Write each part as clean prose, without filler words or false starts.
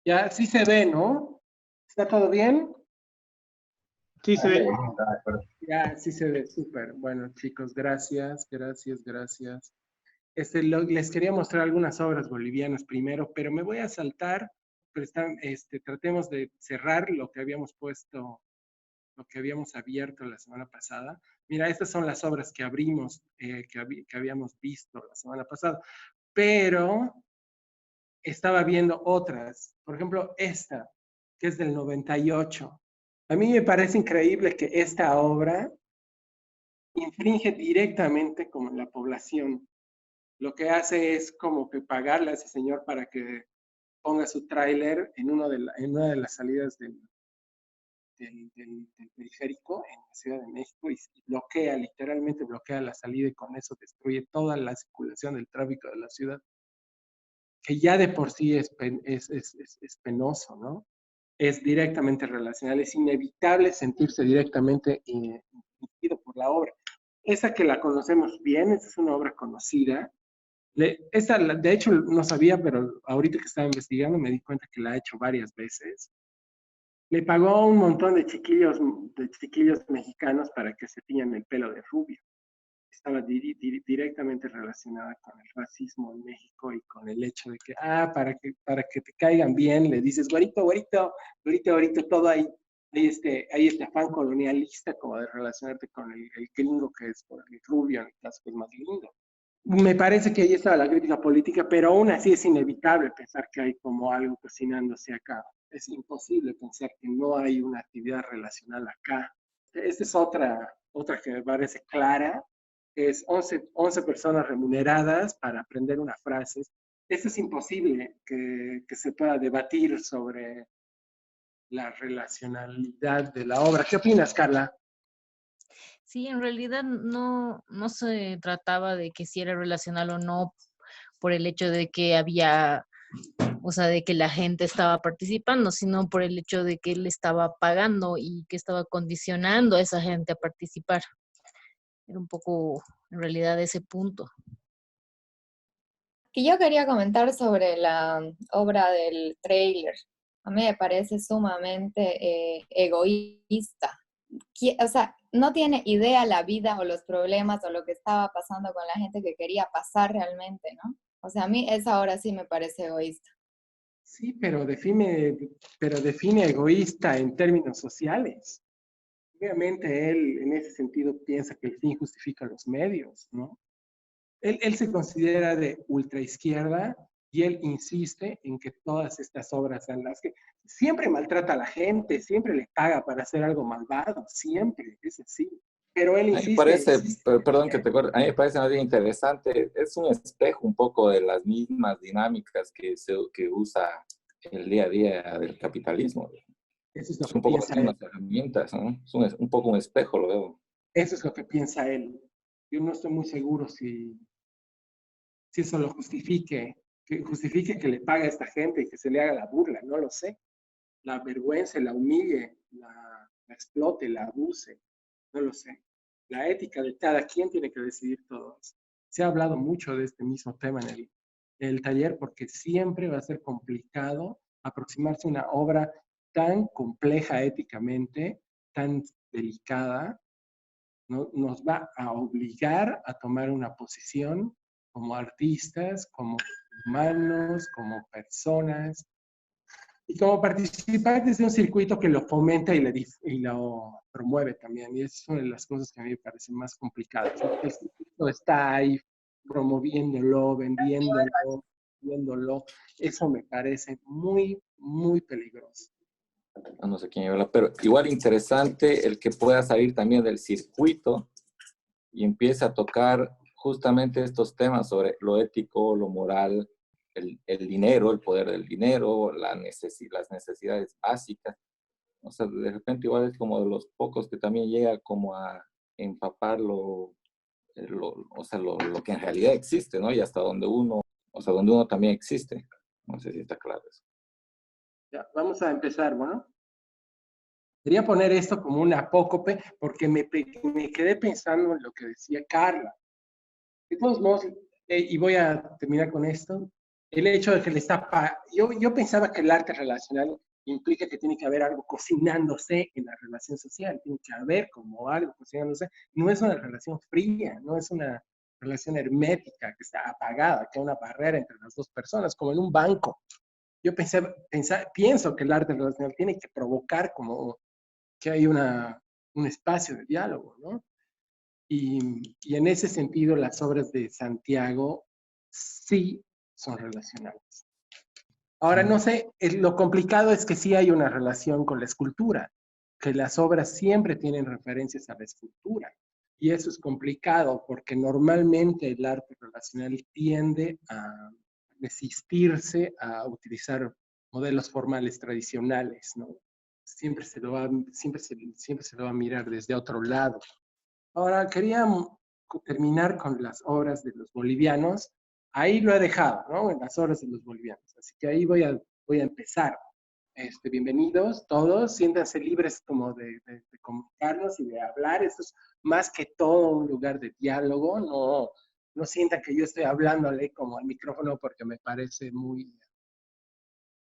Ya sí se ve, ¿no? ¿Está todo bien? Sí, se ve. Ya sí se ve, súper. Bueno, chicos, gracias, gracias, gracias. Les quería mostrar algunas obras bolivianas primero, pero me voy a saltar, pero tratemos de cerrar lo que habíamos puesto, lo que habíamos abierto la semana pasada. Mira, estas son las obras que abrimos, que habíamos visto la semana pasada, pero estaba viendo otras, por ejemplo, esta, que es del 98. A mí me parece increíble que esta obra infringe directamente como en la población. Lo que hace es como que pagarle a ese señor para que ponga su tráiler en una de las salidas del periférico en la Ciudad de México y bloquea, literalmente bloquea la salida y con eso destruye toda la circulación del tráfico de la ciudad, que ya de por sí es penoso, ¿no? Es directamente relacional, es inevitable sentirse directamente influido por la obra. Esa que la conocemos bien, esta es una obra conocida. De hecho, no sabía, pero ahorita que estaba investigando me di cuenta que la ha hecho varias veces. Le pagó a un montón de chiquillos mexicanos para que se tiñan el pelo de rubio. Estaba directamente relacionada con el racismo en México y con el hecho de que, para que te caigan bien, le dices, güerito, güerito, güerito, güerito, todo ahí. Hay este afán colonialista como de relacionarte con el gringo que es por el rubio, en el caso que es más lindo. Me parece que ahí está la crítica política, pero aún así es inevitable pensar que hay como algo cocinándose acá. Es imposible pensar que no hay una actividad relacional acá. Esta es otra que me parece clara, es 11 personas remuneradas para aprender una frase. Esto es imposible que se pueda debatir sobre la relacionalidad de la obra. ¿Qué opinas, Carla? Sí, en realidad no se trataba de que si era relacional o no por el hecho de que había, o sea, de que la gente estaba participando, sino por el hecho de que él estaba pagando y que estaba condicionando a esa gente a participar. Era un poco, en realidad, ese punto. Que yo quería comentar sobre la obra del tráiler. A mí me parece sumamente egoísta. O sea, no tiene idea la vida o los problemas o lo que estaba pasando con la gente que quería pasar realmente, ¿no? O sea, a mí esa obra sí me parece egoísta. Sí, pero define egoísta en términos sociales. Obviamente él en ese sentido piensa que el fin justifica los medios, ¿no? Él se considera de ultraizquierda y él insiste en que todas estas obras en las que siempre maltrata a la gente, siempre le paga para hacer algo malvado, siempre, es así. Pero él A mí me insiste, parece, perdón que te corte, a mí me parece más bien interesante, es un espejo un poco de las mismas dinámicas que usa el día a día del capitalismo. eso es lo Es que un poco piensa las él. mismas herramientas, ¿no? Es un poco un espejo, lo veo. Eso es lo que piensa él. Yo no estoy muy seguro si eso lo justifique que le pague a esta gente y que se le haga la burla, no lo sé. La vergüenza, la humille, la explote, la abuse, no lo sé. La ética de cada quien tiene que decidir todo eso. Se ha hablado mucho de este mismo tema en el taller porque siempre va a ser complicado aproximarse a una obra tan compleja éticamente, tan delicada, ¿no? Nos va a obligar a tomar una posición como artistas, como humanos, como personas, y como participantes de un circuito que lo fomenta y lo promueve también. Y es una de las cosas que a mí me parecen más complicadas, ¿no? El circuito está ahí promoviéndolo, vendiéndolo. Eso me parece muy, muy peligroso. No sé quién habla, pero igual interesante el que pueda salir también del circuito y empiece a tocar justamente estos temas sobre lo ético, lo moral, el dinero, el poder del dinero, las necesidades básicas. O sea, de repente igual es como de los pocos que también llega como a empapar o sea, lo que en realidad existe, ¿no? Y hasta donde uno, o sea, donde uno también existe. No sé si está claro eso. Ya, vamos a empezar, bueno. Quería poner esto como un apócope porque me quedé pensando en lo que decía Carla. De todos modos, y voy a terminar con esto, el hecho de que le está... Yo pensaba que el arte relacional implica que tiene que haber algo cocinándose en la relación social, tiene que haber como algo cocinándose. No es una relación fría, no es una relación hermética que está apagada, que hay una barrera entre las dos personas, como en un banco. Yo pienso que el arte relacional tiene que provocar como que hay un espacio de diálogo, ¿no? Y en ese sentido las obras de Santiago sí son relacionales. Ahora, no sé, lo complicado es que sí hay una relación con la escultura, que las obras siempre tienen referencias a la escultura. Y eso es complicado porque normalmente el arte relacional tiende a resistirse a utilizar modelos formales tradicionales, ¿no? Siempre se lo va a mirar desde otro lado. Ahora, quería terminar con las obras de los bolivianos. Ahí lo he dejado, ¿no? En las obras de los bolivianos. Así que ahí voy a empezar. Bienvenidos todos, siéntanse libres como de comunicarnos y de hablar. Esto es más que todo un lugar de diálogo. No sientan que yo estoy hablándole como al micrófono porque me parece muy...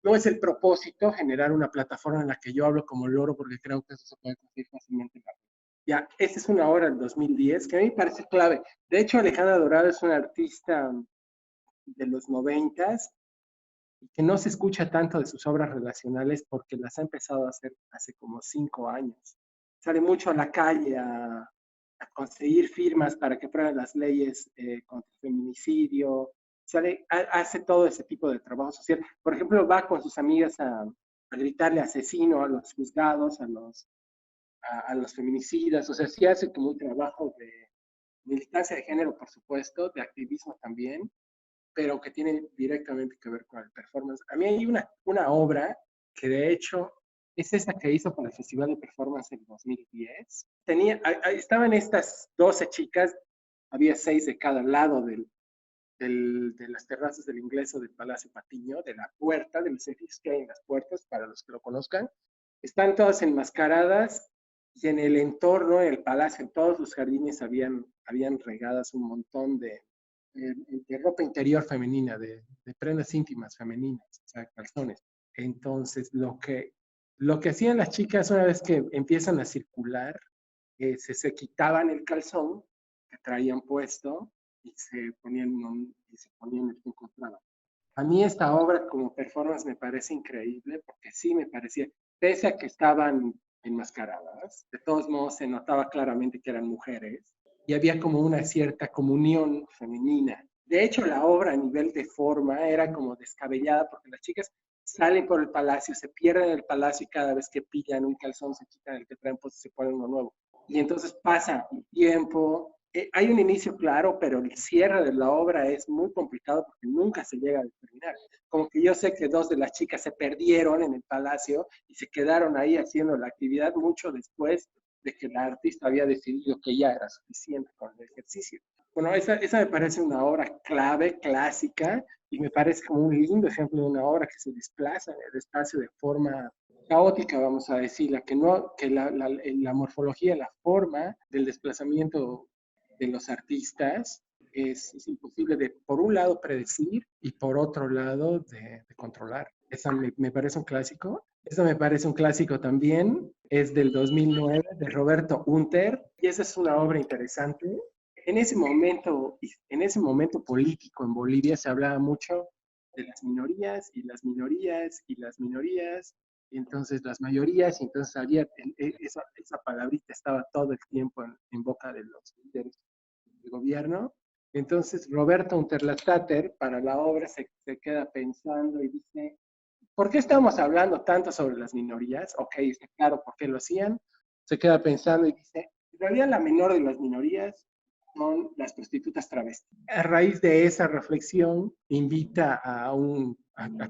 No es el propósito generar una plataforma en la que yo hablo como loro porque creo que eso se puede conseguir fácilmente. Ya, esta es una obra del 2010 que a mí me parece clave. De hecho, Alejandra Dorado es una artista de los 90s y que no se escucha tanto de sus obras relacionales porque las ha empezado a hacer hace como 5 años. Sale mucho a la calle a conseguir firmas para que prueben las leyes contra el feminicidio. Hace todo ese tipo de trabajo social. Por ejemplo, va con sus amigas a gritarle asesino a los juzgados, a los feminicidas, o sea, sí hace como un trabajo de militancia de género, por supuesto, de activismo también, pero que tiene directamente que ver con el performance. A mí hay una obra que de hecho es esa que hizo para el Festival de Performance en 2010. Estaban estas 12 chicas, había 6 de cada lado de las terrazas del Inglés o del Palacio Patiño, de la puerta, de los edificios que hay en las puertas, para los que lo conozcan. Están todas enmascaradas y en el entorno, en el palacio, en todos los jardines habían regadas un montón de ropa interior femenina, de prendas íntimas femeninas, o sea, calzones. Entonces, lo que hacían las chicas una vez que empiezan a circular, se quitaban el calzón que traían puesto y se ponían el que encontraban. A mí esta obra como performance me parece increíble porque sí me parecía, pese a que estaban enmascaradas, de todos modos se notaba claramente que eran mujeres y había como una cierta comunión femenina. De hecho, la obra a nivel de forma era como descabellada porque las chicas salen por el palacio, se pierden en el palacio y cada vez que pillan un calzón se quitan el que traen pues se ponen uno nuevo. Y entonces pasa un tiempo, hay un inicio claro, pero el cierre de la obra es muy complicado porque nunca se llega a determinar. Como que yo sé que 2 de las chicas se perdieron en el palacio y se quedaron ahí haciendo la actividad mucho después de que la artista había decidido que ya era suficiente con el ejercicio. Bueno, esa me parece una obra clave, clásica, y me parece como un lindo ejemplo de una obra que se desplaza en el espacio de forma caótica, vamos a decir, que la morfología, la forma del desplazamiento de los artistas es imposible de, por un lado, predecir y por otro lado, de controlar. Esa me parece un clásico. Eso me parece un clásico también. Es del 2009, de Roberto Unter, y esa es una obra interesante. En ese momento político en Bolivia se hablaba mucho de las minorías y las minorías y las minorías, y entonces las mayorías, y entonces esa palabrita estaba todo el tiempo en boca de los líderes del gobierno. Entonces Roberto Unterlatater para la obra se queda pensando y dice, ¿por qué estamos hablando tanto sobre las minorías? Ok, está claro por qué lo hacían. Se queda pensando y dice, en realidad la menor de las minorías son las prostitutas travestis. A raíz de esa reflexión, invita a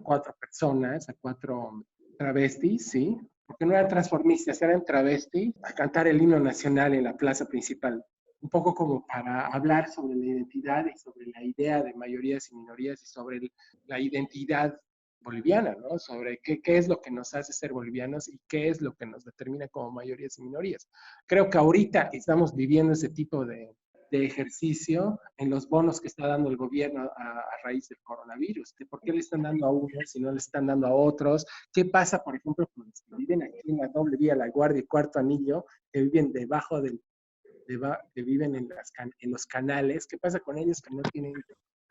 4 personas, a 4 travestis, ¿sí? Porque no eran transformistas, eran travestis, a cantar el himno nacional en la plaza principal. Un poco como para hablar sobre la identidad y sobre la idea de mayorías y minorías y sobre la identidad boliviana, ¿no? Sobre qué es lo que nos hace ser bolivianos y qué es lo que nos determina como mayorías y minorías. Creo que ahorita estamos viviendo ese tipo de de ejercicio en los bonos que está dando el gobierno a raíz del coronavirus. ¿De por qué le están dando a unos y no le están dando a otros? ¿Qué pasa, por ejemplo, con los que viven aquí en la doble vía, La Guardia y Cuarto Anillo, que viven debajo que viven en los canales? ¿Qué pasa con ellos que no tienen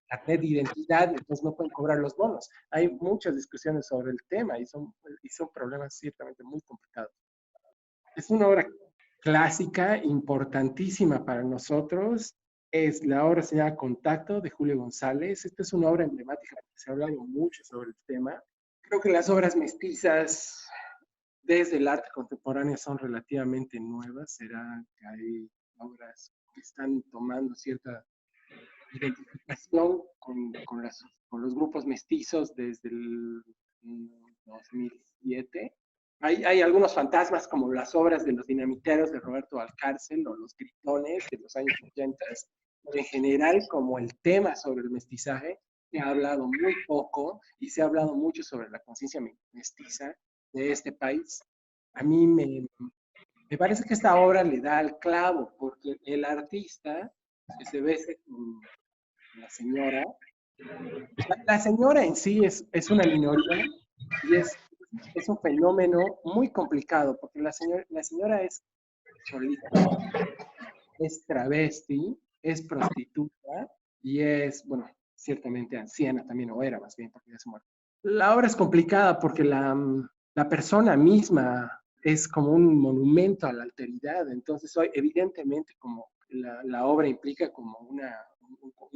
carnet de identidad, entonces no pueden cobrar los bonos? Hay muchas discusiones sobre el tema y son problemas ciertamente muy complicados. Es una obra clásica, importantísima para nosotros. Es la obra se llama Contacto, de Julio González. Esta es una obra emblemática porque se ha hablado mucho sobre el tema. Creo que las obras mestizas desde el arte contemporáneo son relativamente nuevas. Será que hay obras que están tomando cierta identificación con los grupos mestizos desde el 2007. Hay algunos fantasmas como las obras de los dinamiteros de Roberto Valcárcel o los gritones de los años 80, pero en general como el tema sobre el mestizaje se ha hablado muy poco y se ha hablado mucho sobre la conciencia mestiza de este país. A mí me parece que esta obra le da al clavo porque el artista que se besa con la señora, la señora en sí es una minoría y es un fenómeno muy complicado porque la señora es cholita, es travesti, es prostituta y es, bueno, ciertamente anciana también, o era más bien, porque ya se muere. La obra es complicada porque la persona misma es como un monumento a la alteridad, entonces hoy evidentemente como la obra implica como un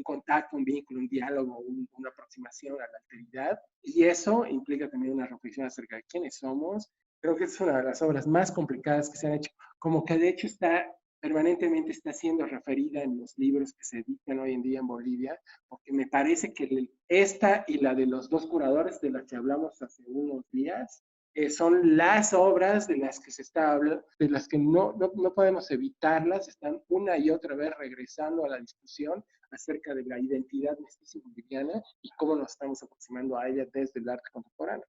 contacto, un vínculo, un diálogo, una aproximación a la alteridad, y eso implica también una reflexión acerca de quiénes somos. Creo que es una de las obras más complicadas que se han hecho, como que de hecho permanentemente está siendo referida en los libros que se editan hoy en día en Bolivia, porque me parece que esta y la de los dos curadores de las que hablamos hace unos días, son las obras de las que se está hablando, de las que no podemos evitarlas, están una y otra vez regresando a la discusión acerca de la identidad mestiza boliviana y cómo nos estamos aproximando a ella desde el arte contemporáneo.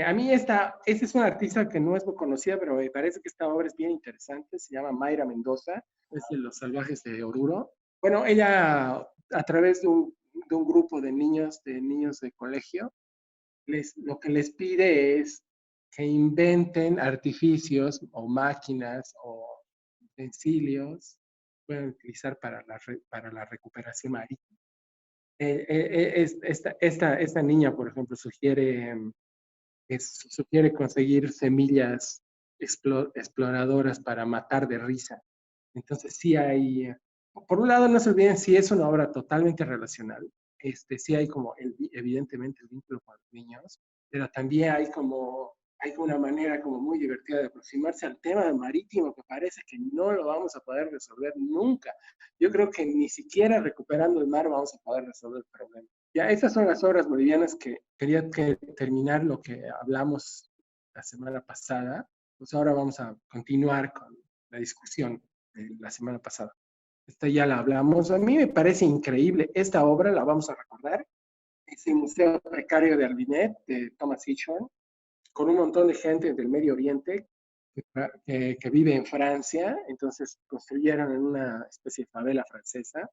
A mí esta es una artista que no es muy conocida, pero me parece que esta obra es bien interesante. Se llama Mayra Mendoza, es de Los Salvajes de Oruro. Bueno, ella a través de un grupo de niños de colegio, lo que les pide es que inventen artificios o máquinas o utensilios que puedan utilizar para la recuperación marítima. Esta niña, por ejemplo, sugiere conseguir semillas exploradoras para matar de risa. Entonces sí hay, por un lado no se olviden, sí es una obra totalmente relacional, sí hay como evidentemente el vínculo con los niños, pero también hay una manera como muy divertida de aproximarse al tema marítimo que parece que no lo vamos a poder resolver nunca. Yo creo que ni siquiera recuperando el mar vamos a poder resolver el problema. Ya, esas son las obras bolivianas que quería terminar lo que hablamos la semana pasada. Pues ahora vamos a continuar con la discusión de la semana pasada. Esta ya la hablamos. A mí me parece increíble. Esta obra la vamos a recordar. Es el Museo Precario de Albinet, de Thomas Hicham, con un montón de gente del Medio Oriente que vive en Francia. Entonces construyeron en una especie de favela francesa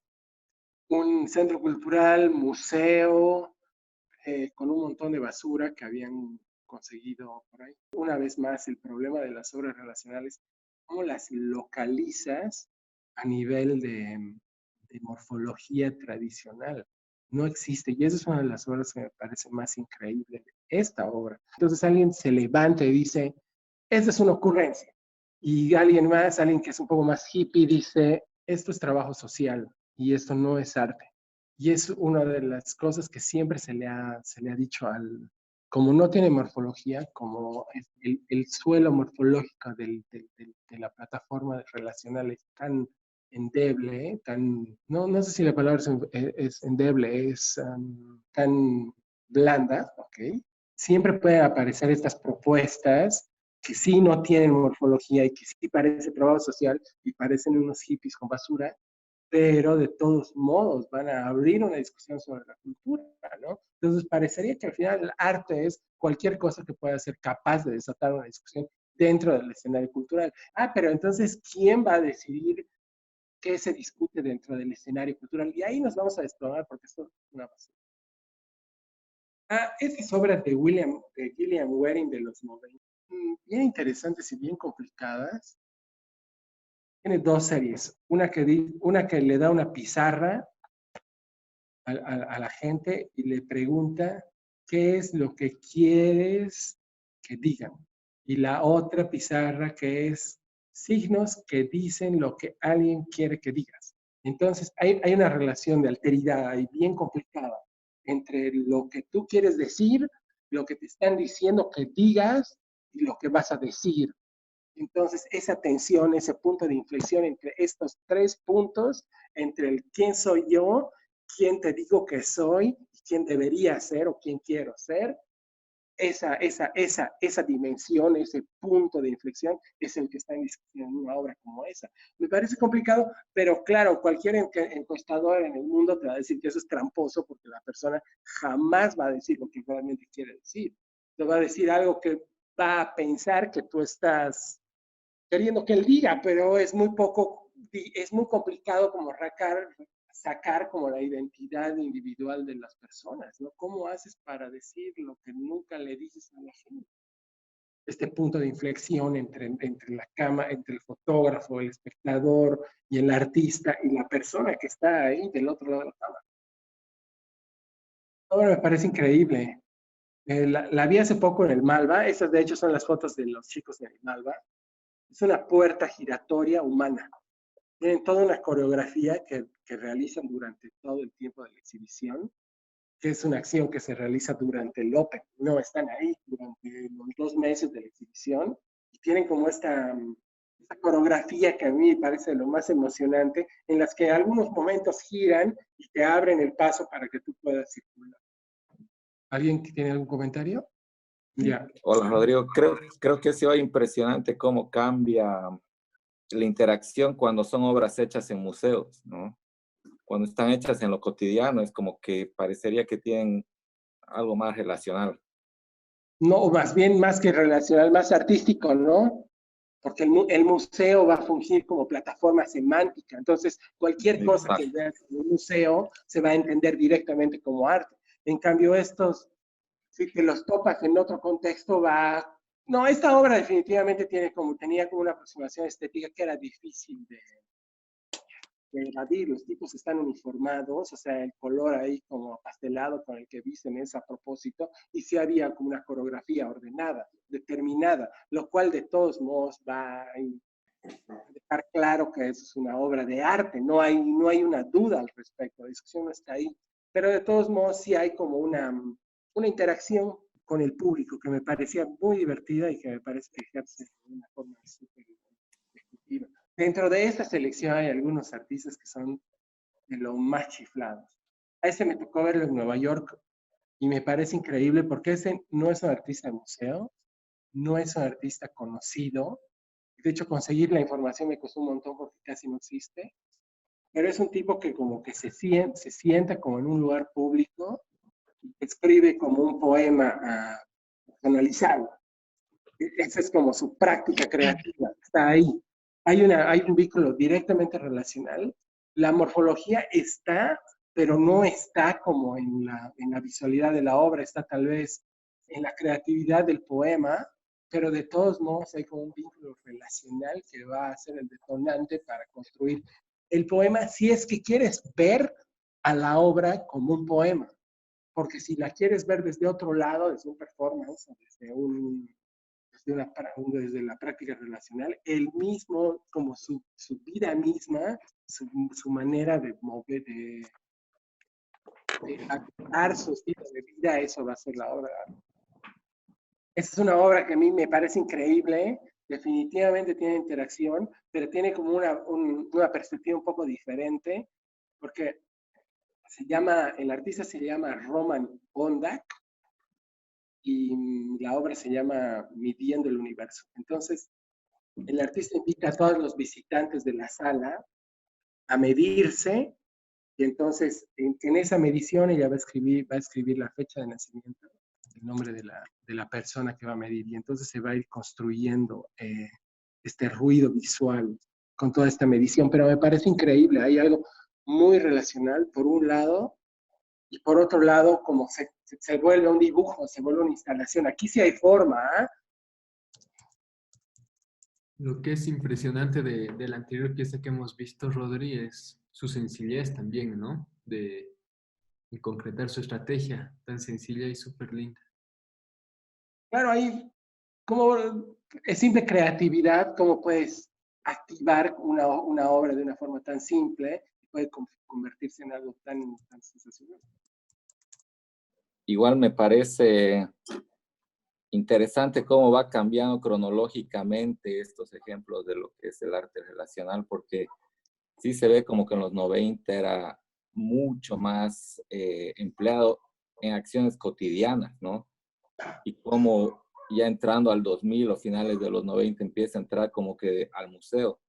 un centro cultural, museo, con un montón de basura que habían conseguido por ahí. Una vez más, el problema de las obras relacionales, cómo las localizas a nivel de morfología tradicional. No existe, y esa es una de las obras que me parece más increíble de esta obra. Entonces alguien se levanta y dice, esta es una ocurrencia. Y alguien que es un poco más hippie, dice, esto es trabajo social y esto no es arte. Y es una de las cosas que siempre se le ha dicho como no tiene morfología, como el suelo morfológico de la plataforma relacional es tan endeble, no sé si la palabra es endeble, es tan blanda, ¿ok? Siempre pueden aparecer estas propuestas que sí no tienen morfología y que sí parece trabajo social y parecen unos hippies con basura, pero de todos modos van a abrir una discusión sobre la cultura, ¿no? Entonces parecería que al final el arte es cualquier cosa que pueda ser capaz de desatar una discusión dentro del escenario cultural. Pero entonces, ¿quién va a decidir qué se discute dentro del escenario cultural. Y ahí nos vamos a desplomar porque esto es una basura. Estas obras de Gillian Wedding de los 90, bien interesantes y bien complicadas. Tiene dos series. Una que le da una pizarra a la gente y le pregunta qué es lo que quieres que digan. Y la otra pizarra que es signos que dicen lo que alguien quiere que digas. Entonces hay una relación de alteridad ahí bien complicada entre lo que tú quieres decir, lo que te están diciendo que digas y lo que vas a decir. Entonces, esa tensión, ese punto de inflexión entre estos tres puntos, entre el quién soy yo, quién te digo que soy, quién debería ser o quién quiero ser, esa dimensión, ese punto de inflexión es el que está en discusión en una obra como esa. Me parece complicado, pero claro, cualquier encuestador en el mundo te va a decir que eso es tramposo porque la persona jamás va a decir lo que realmente quiere decir. Te va a decir algo que va a pensar que tú estás queriendo que él diga, pero es muy complicado como sacar como la identidad individual de las personas, ¿no? ¿Cómo haces para decir lo que nunca le dices a la gente? Este punto de inflexión entre entre el fotógrafo, el espectador y el artista y la persona que está ahí del otro lado de la cámara. Ahora me parece increíble. La vi hace poco en el Malva. Esas de hecho son las fotos de los chicos del Malva. Es una puerta giratoria humana. Tienen toda una coreografía que realizan durante todo el tiempo de la exhibición, que es una acción que se realiza durante el Open. No están ahí durante los 2 meses de la exhibición y tienen como esta coreografía que a mí me parece lo más emocionante, en las que en algunos momentos giran y te abren el paso para que tú puedas circular. ¿Alguien que tiene algún comentario? Ya. Hola, Rodrigo. Creo que ha sido impresionante cómo cambia la interacción cuando son obras hechas en museos, ¿no? Cuando están hechas en lo cotidiano, es como que parecería que tienen algo más relacional. No, más bien más que relacional, más artístico, ¿no? Porque el museo va a fungir como plataforma semántica. Entonces, cualquier cosa que veas en un museo se va a entender directamente como arte. En cambio, estos, si te los topas en otro contexto, No, esta obra definitivamente tenía como una aproximación estética que era difícil de evadir. Los tipos están uniformados, o sea, el color ahí como pastelado con el que visten es a propósito, y sí había como una coreografía ordenada, determinada, lo cual de todos modos va a dejar claro que es una obra de arte, no hay una duda al respecto, la discusión no está ahí, pero de todos modos sí hay como una interacción con el público que me parecía muy divertida y que me parece que ejerce de una forma súper efectiva. Dentro de esta selección hay algunos artistas que son de lo más chiflados. A ese me tocó verlo en Nueva York y me parece increíble porque ese no es un artista de museo, no es un artista conocido. De hecho, conseguir la información me costó un montón porque casi no existe. Pero es un tipo que como que se sienta como en un lugar público y escribe como un poema analizado. Esa es como su práctica creativa, está ahí. Hay un vínculo directamente relacional. La morfología está, pero no está como en la visualidad de la obra, está tal vez en la creatividad del poema, pero de todos modos hay como un vínculo relacional que va a ser el detonante para construir el poema si es que quieres ver a la obra como un poema. Porque si la quieres ver desde otro lado, desde un performance, desde la práctica relacional, él mismo, como su vida misma, su manera de mover, de adaptar su estilo de vida, eso va a ser la obra. Esa es una obra que a mí me parece increíble, definitivamente tiene interacción, pero tiene como una perspectiva un poco diferente, porque el artista se llama Roman Bondak, y la obra se llama Midiendo el Universo. Entonces, el artista invita a todos los visitantes de la sala a medirse y entonces en esa medición ella va a escribir la fecha de nacimiento, el nombre de la persona que va a medir y entonces se va a ir construyendo este ruido visual con toda esta medición, pero me parece increíble. Hay algo muy relacional, por un lado, y por otro lado, como se vuelve un dibujo, se vuelve una instalación. Aquí sí hay forma, ¿eh? Lo que es impresionante de la anterior pieza que hemos visto, Rodri, es su sencillez también, ¿no? De concretar su estrategia tan sencilla y súper linda. Claro, ahí, como es simple creatividad, cómo puedes activar una obra de una forma tan simple y puede convertirse en algo tan sensacional. Igual me parece interesante cómo va cambiando cronológicamente estos ejemplos de lo que es el arte relacional, porque sí se ve como que en los 90 era mucho más empleado en acciones cotidianas, ¿no? Y como ya entrando al 2000 o finales de los 90 empieza a entrar como que al museo.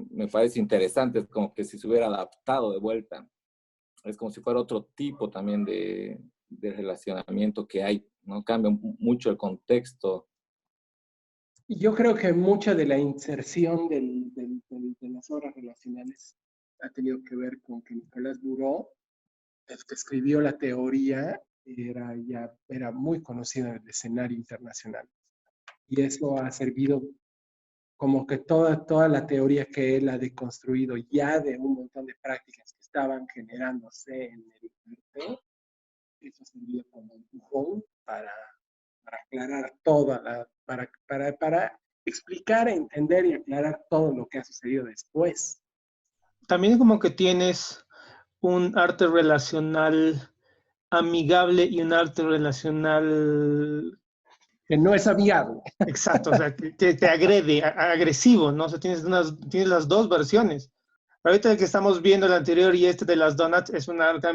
Me parece interesante, es como que si se hubiera adaptado de vuelta. Es como si fuera otro tipo también de relacionamiento que hay, ¿no? Cambia mucho el contexto. Y yo creo que mucha de la inserción de las obras relacionales ha tenido que ver con que Nicolás Bourreau, el que escribió la teoría, era muy conocido en el escenario internacional. Y eso ha servido como que toda la teoría que él ha deconstruido ya de un montón de prácticas que estaban generándose en el arte, eso ha servido como empujón para aclarar para explicar, entender y aclarar todo lo que ha sucedido después. También como que tienes un arte relacional amigable y un arte relacional Que no es amigable. exacto, o sea, que te agrede, agresivo, ¿no? O sea, tienes las dos versiones. Ahorita el que estamos viendo el anterior y este de las donuts es un arte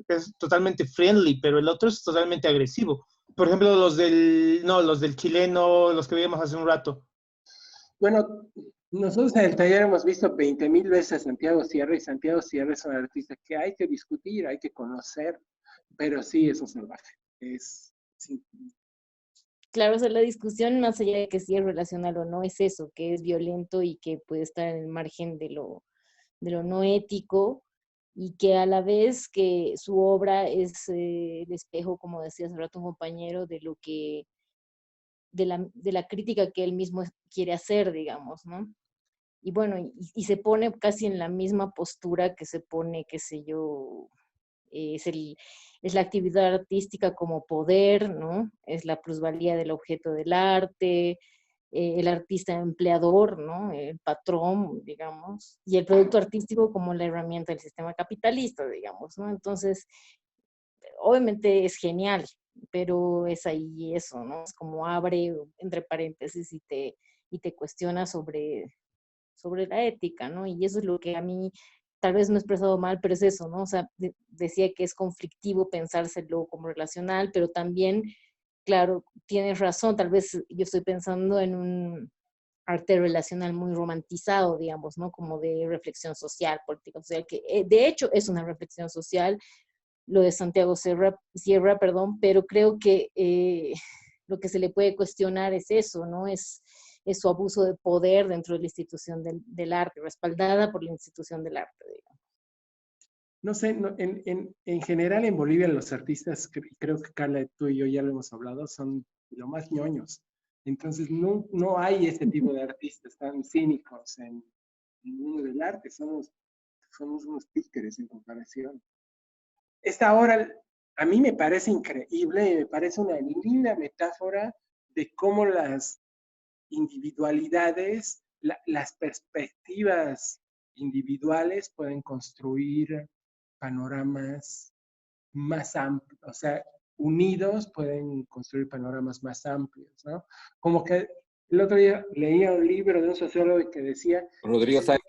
es totalmente friendly, pero el otro es totalmente agresivo. Por ejemplo, los del chileno, los que vimos hace un rato. Bueno, nosotros en el taller hemos visto 20,000 veces a Santiago Sierra, y Santiago Sierra es un artista que hay que discutir, hay que conocer, pero sí es un salvaje. Sí. Claro, o sea, la discusión, más allá de que si es relacional o no, es eso, que es violento y que puede estar en el margen de lo no ético, y que a la vez que su obra es el espejo, como decía hace rato un compañero, de la crítica que él mismo quiere hacer, digamos, ¿no? Y bueno, y se pone casi en la misma postura que se pone, qué sé yo, es la actividad artística como poder, ¿no? Es la plusvalía del objeto del arte, el artista empleador, ¿no? El patrón, digamos, y el producto artístico como la herramienta del sistema capitalista, digamos, ¿no? Entonces, obviamente es genial, pero es ahí eso, ¿no? Es como abre entre paréntesis y te cuestiona sobre la ética, ¿no? Y eso es lo que a mí tal vez me he expresado mal, pero es eso, ¿no? O sea, decía que es conflictivo pensárselo como relacional, pero también, claro, tienes razón, tal vez yo estoy pensando en un arte relacional muy romantizado, digamos, ¿no? Como de reflexión social, política social, que de hecho es una reflexión social, lo de Santiago Sierra, perdón, pero creo que lo que se le puede cuestionar es eso, ¿no? Es su abuso de poder dentro de la institución del arte, respaldada por la institución del arte, digamos. No sé, en general en Bolivia los artistas, creo que Carla, tú y yo ya lo hemos hablado, son lo más ñoños. Entonces no hay ese tipo de artistas tan cínicos en el mundo del arte, somos unos títeres en comparación. Esta obra a mí me parece increíble, me parece una linda metáfora de cómo las individualidades, las perspectivas individuales pueden construir panoramas más amplios, o sea, unidos pueden construir panoramas más amplios, ¿no? Como que el otro día leía un libro de un sociólogo que decía... Rodrigo, ¿sabes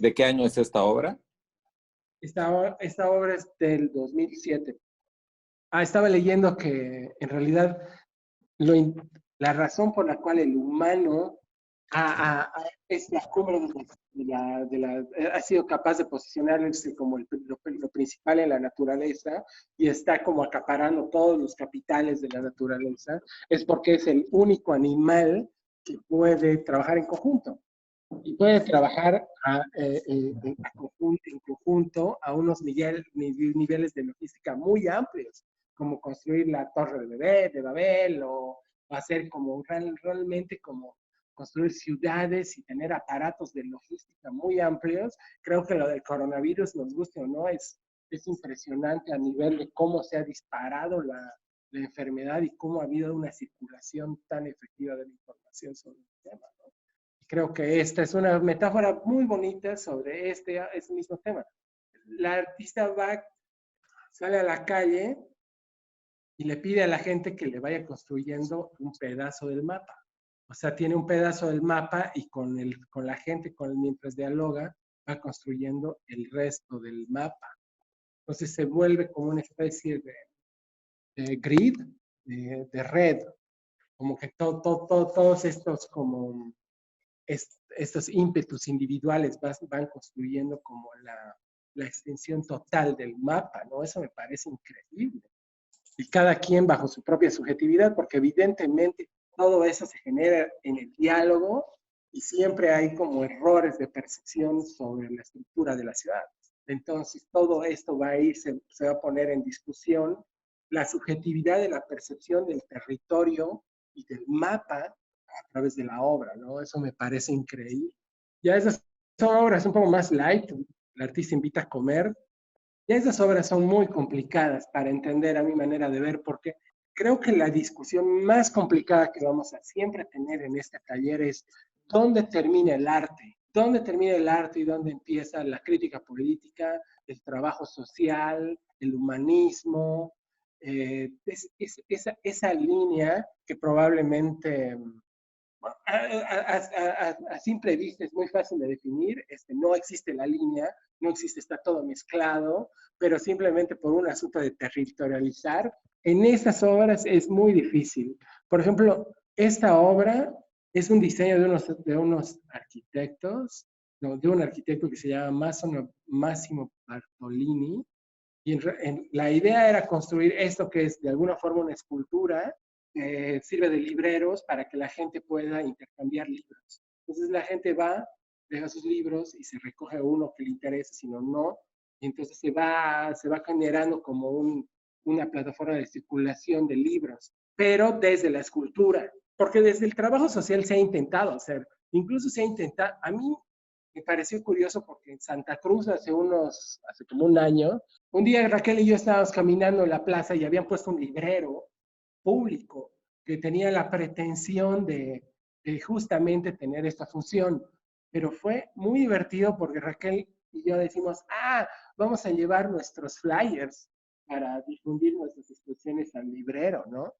de qué año es esta obra? Esta obra es del 2007. Estaba leyendo que en realidad la razón por la cual el humano es la cumbre ha sido capaz de posicionarse como lo principal en la naturaleza y está como acaparando todos los capitales de la naturaleza, es porque es el único animal que puede trabajar en conjunto. y puede trabajar en conjunto a unos niveles de logística muy amplios, como construir la Torre de Babel o hacer como realmente como construir ciudades y tener aparatos de logística muy amplios. Creo que lo del coronavirus, nos guste o no, es impresionante a nivel de cómo se ha disparado la enfermedad y cómo ha habido una circulación tan efectiva de la información sobre el tema, ¿no? Creo que esta es una metáfora muy bonita sobre este mismo tema. La artista sale a la calle y le pide a la gente que le vaya construyendo un pedazo del mapa. O sea, tiene un pedazo del mapa y con la gente, mientras dialoga, va construyendo el resto del mapa. Entonces se vuelve como una especie de grid, de red, como que todos estos como estos ímpetus individuales van construyendo como la extensión total del mapa, ¿no? Eso me parece increíble. Y cada quien bajo su propia subjetividad, porque evidentemente todo eso se genera en el diálogo y siempre hay como errores de percepción sobre la estructura de la ciudad. Entonces todo esto se va a poner en discusión la subjetividad de la percepción del territorio y del mapa a través de la obra, ¿no? Eso me parece increíble. Ya esas son obras un poco más light, el artista invita a comer. Ya esas obras son muy complicadas para entender a mi manera de ver, porque creo que la discusión más complicada que vamos a siempre tener en este taller es dónde termina el arte, dónde termina el arte y dónde empieza la crítica política, el trabajo social, el humanismo, esa línea que probablemente a simple vista es muy fácil de definir, no existe la línea, no existe, está todo mezclado, pero simplemente por un asunto de territorializar, en estas obras es muy difícil. Por ejemplo, esta obra es un diseño de unos arquitectos, no, de un arquitecto que se llama Massimo Bartolini, y la idea era construir esto que es de alguna forma una escultura, sirve de libreros para que la gente pueda intercambiar libros. Entonces la gente va, deja sus libros y se recoge uno que le interese, si no, no. Y entonces se va generando como una plataforma de circulación de libros, pero desde la escultura, porque desde el trabajo social se ha intentado hacer, incluso se ha intentado, a mí me pareció curioso porque en Santa Cruz hace como un año, un día Raquel y yo estábamos caminando en la plaza y habían puesto un librero público que tenía la pretensión de justamente tener esta función. Pero fue muy divertido porque Raquel y yo decimos, vamos a llevar nuestros flyers para difundir nuestras expresiones al librero, ¿no?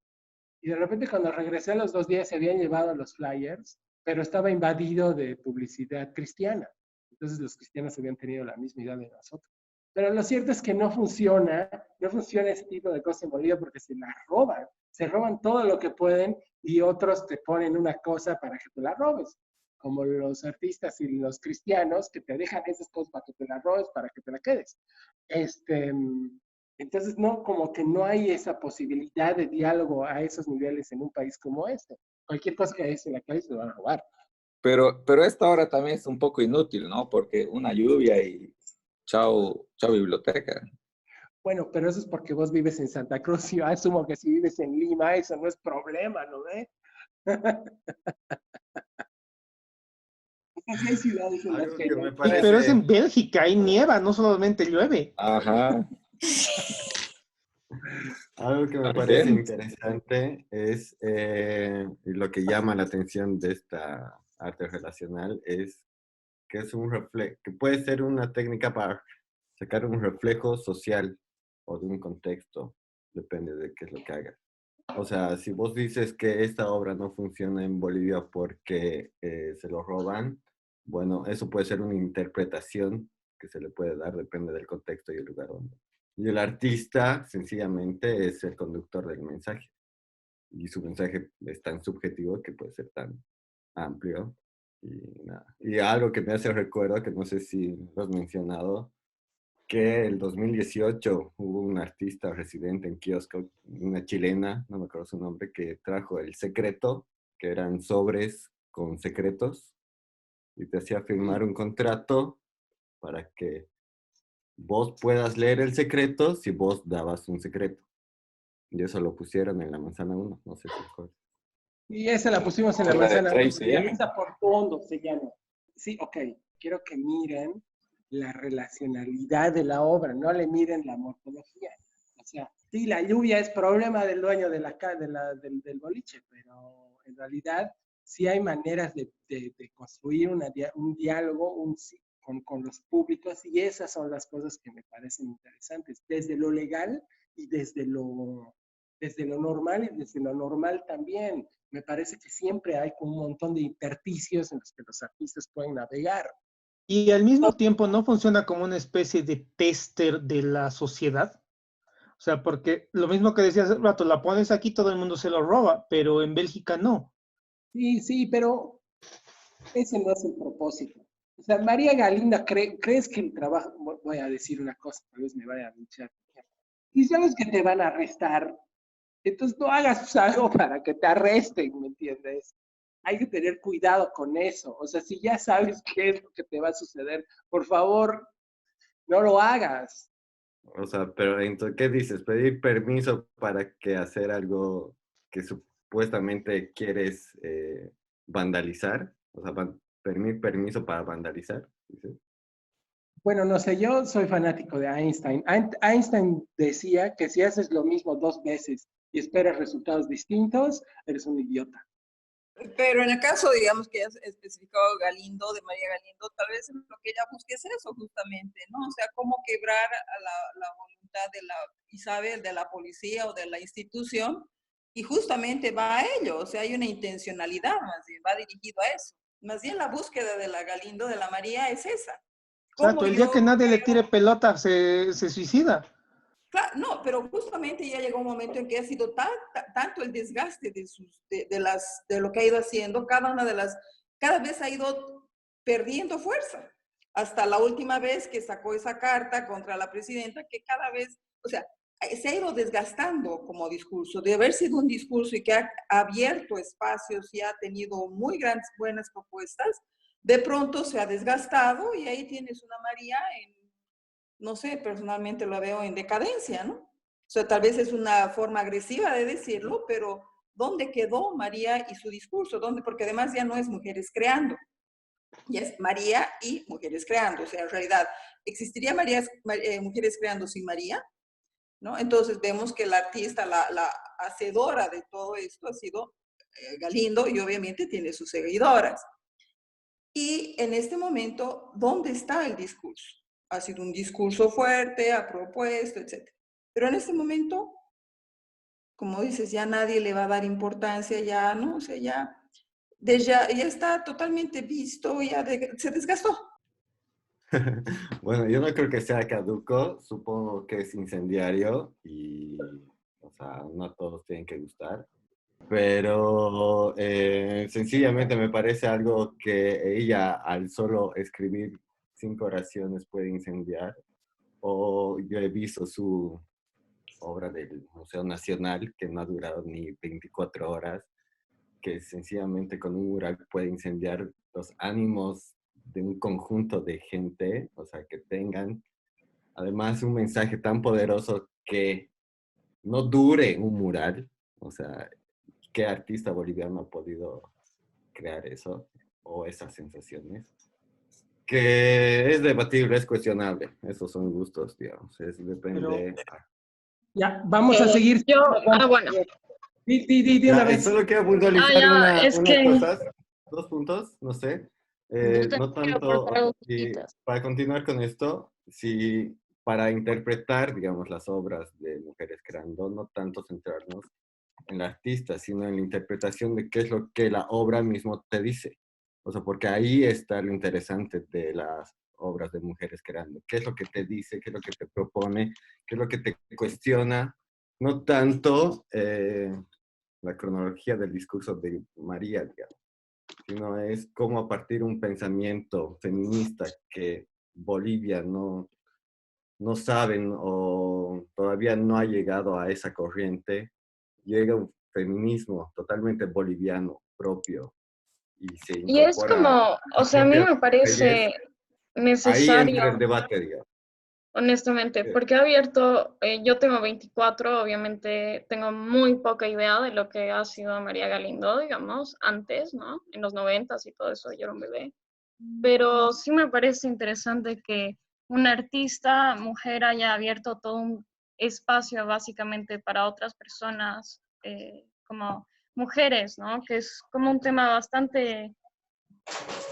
Y de repente cuando regresé a los 2 días se habían llevado los flyers, pero estaba invadido de publicidad cristiana. Entonces los cristianos habían tenido la misma idea de nosotros. Pero lo cierto es que no funciona ese tipo de cosas en Bolivia porque se roban todo lo que pueden y otros te ponen una cosa para que te la robes, como los artistas y los cristianos que te dejan esas cosas para que te la robes, para que te la quedes. Entonces, no, como que no hay esa posibilidad de diálogo a esos niveles en un país como este. Cualquier cosa que hayas en la calle se lo van a robar. Pero esta hora también es un poco inútil, ¿no? Porque una lluvia y chao biblioteca. Bueno, pero eso es porque vos vives en Santa Cruz. Yo asumo que si vives en Lima, eso no es problema, ¿no ve? Hay ciudades en las Algo que que no hay me nieve. Pero es en parece, Bélgica, hay nieva, no solamente llueve. Ajá. algo que me parece También. interesante es y lo que llama la atención de esta arte relacional es que es un reflejo, que puede ser una técnica para sacar un reflejo social o de un contexto, depende de qué es lo que hagas. O sea, si vos dices que esta obra no funciona en Bolivia porque se lo roban, bueno, eso puede ser una interpretación que se le puede dar, depende del contexto y el lugar donde. Y el artista, sencillamente, es el conductor del mensaje. Y su mensaje es tan subjetivo que puede ser tan amplio. Y, nada. Y algo que me hace recuerdo, que no sé si lo has mencionado, que el 2018 hubo un artista residente en kiosco, una chilena, no me acuerdo su nombre, que trajo El Secreto, que eran sobres con secretos, y te hacía firmar un contrato para que vos puedas leer el secreto si vos dabas un secreto. Y eso lo pusieron en la manzana 1, no sé si recuerdas. Y esa la pusimos en la La de manzana. Tracy, La ¿eh? mesa por fondo se llama. Sí, ok. Quiero que miren la relacionalidad de la obra, no le miren la morfología. O sea, sí, la lluvia es problema del dueño de del boliche, pero en realidad sí hay maneras de construir un diálogo con los públicos y esas son las cosas que me parecen interesantes, desde lo legal y desde lo normal y desde lo normal también. Me parece que siempre hay un montón de intersticios en los que los artistas pueden navegar. Y al mismo tiempo no funciona como una especie de tester de la sociedad. O sea, porque lo mismo que decías hace rato, la pones aquí, todo el mundo se lo roba, pero en Bélgica no. Sí, sí, pero ese no es el propósito. O sea, María Galinda, ¿crees que el trabajo, voy a decir una cosa, tal vez me vaya a luchar? Y sabes que te van a arrestar, entonces no hagas algo para que te arresten, ¿me entiendes? Hay que tener cuidado con eso. O sea, si ya sabes qué es lo que te va a suceder, por favor, no lo hagas. O sea, pero entonces, ¿qué dices? ¿Pedir permiso para que hacer algo que supuestamente quieres vandalizar? O sea, pedir permiso para vandalizar, ¿dices? Bueno, no sé, yo soy fanático de Einstein. Einstein decía que si haces lo mismo 2 veces y esperas resultados distintos, eres un idiota. Pero en el caso, digamos, que ya especificado Galindo, de María Galindo, tal vez lo que ella busque es eso justamente, ¿no? O sea, cómo quebrar a la voluntad de la Isabel, de la policía o de la institución, y justamente va a ello, o sea, hay una intencionalidad más bien, va dirigido a eso. Más bien la búsqueda de la Galindo, de la María, es esa. Exacto, ¿Cómo el día yo que nadie le creo? tire pelota se suicida. Claro, no, pero justamente ya llegó un momento en que ha sido tanto el desgaste de lo que ha ido haciendo, cada vez ha ido perdiendo fuerza. Hasta la última vez que sacó esa carta contra la presidenta, que cada vez, o sea, se ha ido desgastando como discurso, de haber sido un discurso y que ha abierto espacios y ha tenido muy buenas propuestas, de pronto se ha desgastado y ahí tienes una María no sé, personalmente lo veo en decadencia, ¿no? O sea, tal vez es una forma agresiva de decirlo, pero ¿dónde quedó María y su discurso? ¿Dónde? Porque además ya no es Mujeres Creando, ya es María y Mujeres Creando. O sea, en realidad, ¿existiría Mujeres Creando sin María? ¿No? Entonces vemos que la artista, la hacedora de todo esto ha sido Galindo y obviamente tiene sus seguidoras. Y en este momento, ¿dónde está el discurso? Ha sido un discurso fuerte, ha propuesto, etc. Pero en este momento, como dices, ya nadie le va a dar importancia, ya, ¿no? O sea, ya está totalmente visto, se desgastó. Bueno, yo no creo que sea caduco, supongo que es incendiario y, o sea, no todos tienen que gustar, pero sencillamente me parece algo que ella al solo escribir 5 oraciones puede incendiar, o yo he visto su obra del Museo Nacional que no ha durado ni 24 horas, que sencillamente con un mural puede incendiar los ánimos de un conjunto de gente, o sea, que tengan además un mensaje tan poderoso que no dure un mural, o sea, ¿qué artista boliviano ha podido crear eso o esas sensaciones? Que es debatible, es cuestionable, esos son gustos, digamos, Pero depende. Ya, vamos a seguir. Bueno. Di una Ya, vez. solo quiero puntualizar Ya, es unas que cosas, 2 puntos, no sé. yo también No quiero tanto, aportar dos si, cositas. para continuar con esto, si para interpretar, digamos, las obras de Mujeres Creando, no tanto centrarnos en la artista, sino en la interpretación de qué es lo que la obra mismo te dice. O sea, porque ahí está lo interesante de las obras de Mujeres Creando. ¿Qué es lo que te dice? ¿Qué es lo que te propone? ¿Qué es lo que te cuestiona? No tanto la cronología del discurso de María, digamos, sino es cómo a partir de un pensamiento feminista que Bolivia no saben o todavía no ha llegado a esa corriente, llega un feminismo totalmente boliviano propio y se Y es incorpora como, o sea, a mí me parece ahí entra necesario, el debate, digamos. honestamente, porque he abierto, yo tengo 24, obviamente tengo muy poca idea de lo que ha sido María Galindo, digamos, antes, ¿no? En los 90s y todo eso, yo era un bebé. Pero sí me parece interesante que una artista mujer haya abierto todo un espacio básicamente para otras personas, como mujeres, ¿no? Que es como un tema bastante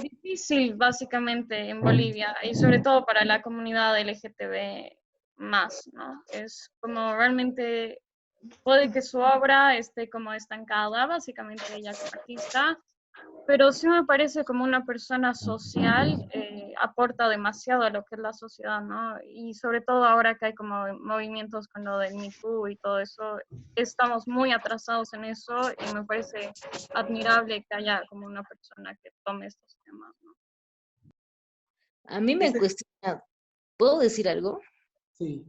difícil básicamente en Bolivia y sobre todo para la comunidad LGTB más, ¿no? Es como realmente puede que su obra esté como estancada, básicamente ella como artista, pero sí me parece como una persona social, aporta demasiado a lo que es la sociedad, ¿no? Y sobre todo ahora que hay como movimientos con lo del Me Too y todo eso, estamos muy atrasados en eso y me parece admirable que haya como una persona que tome estos temas, ¿no? A mí me cuestiona, ¿puedo decir algo? Sí.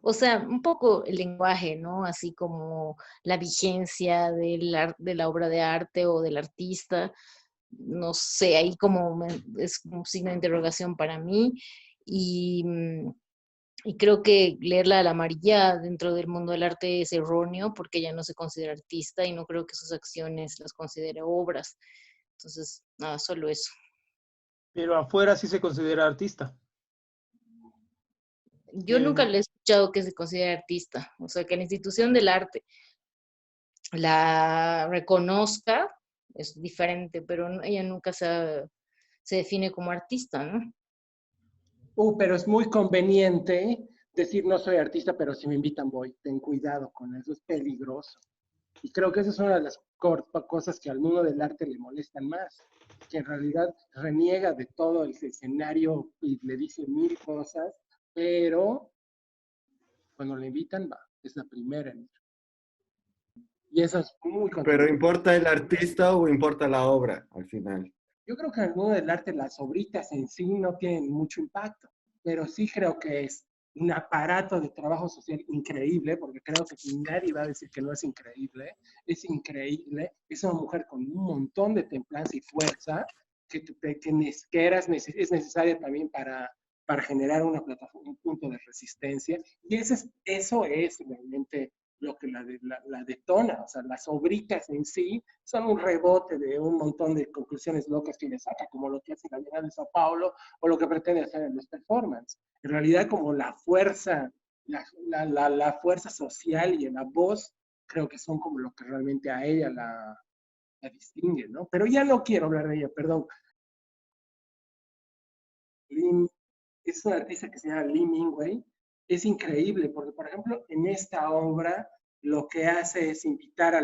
O sea, un poco el lenguaje, ¿no? Así como la vigencia de la obra de arte o del artista. No sé, ahí como es un signo de interrogación para mí. Y, y creo que leerla a la amarilla dentro del mundo del arte es erróneo porque ella no se considera artista y no creo que sus acciones las considere obras. Entonces, nada, solo eso. Pero afuera sí se considera artista. Yo nunca le he escuchado que se considere artista, o sea, que la institución del arte la reconozca es diferente, pero ella nunca se define como artista, ¿no? Pero es muy conveniente decir no soy artista, pero si me invitan voy. Ten cuidado con eso, es peligroso. Y creo que esa es una de las cosas que al mundo del arte le molestan más, que en realidad reniega de todo el escenario y le dice mil cosas, pero cuando le invitan va, es la primera en ir. Y eso es muy Pero contradictorio. ¿importa el artista o importa la obra al final? Yo creo que en el mundo del arte las obritas en sí no tienen mucho impacto, pero sí creo que es un aparato de trabajo social increíble, porque creo que nadie va a decir que no es increíble, es una mujer con un montón de templanza y fuerza es necesaria también para generar una plataforma, un punto de resistencia, y eso es realmente lo que la detona. O sea, las obritas en sí son un rebote de un montón de conclusiones locas que le saca, como lo que hace la Bienal de Sao Paulo o lo que pretende hacer en los performances. En realidad, como la fuerza social y la voz, creo que son como lo que realmente a ella la distingue, ¿no? Pero ya no quiero hablar de ella, perdón. Lin, es una artista que se llama Lee Mingwei. Es increíble porque, por ejemplo, en esta obra lo que hace es invitar a